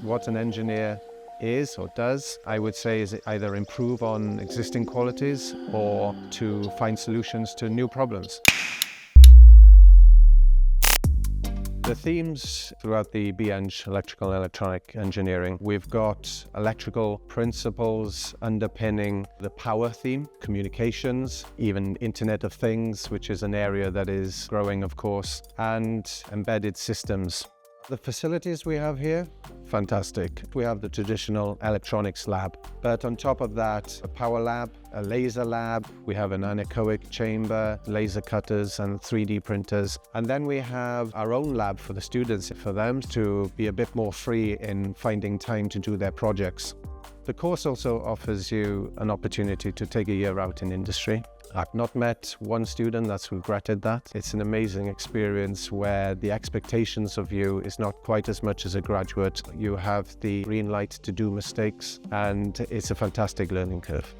what an engineer is or does, I would say, is either improve on existing qualities or to find solutions to new problems. The themes throughout the BEng electrical and electronic engineering, we've got electrical principles underpinning the power theme, communications, even Internet of Things, which is an area that is growing, of course, and embedded systems. The facilities we have here, fantastic. We have the traditional electronics lab, but on top of that, a power lab, a laser lab, we have an anechoic chamber, laser cutters and 3D printers. And then we have our own lab for the students, for them to be a bit more free in finding time to do their projects. The course also offers you an opportunity to take a year out in industry. I've not met one student that's regretted that. It's an amazing experience where the expectations of you is not quite as much as a graduate. You have the green light to do mistakes, and it's a fantastic learning curve.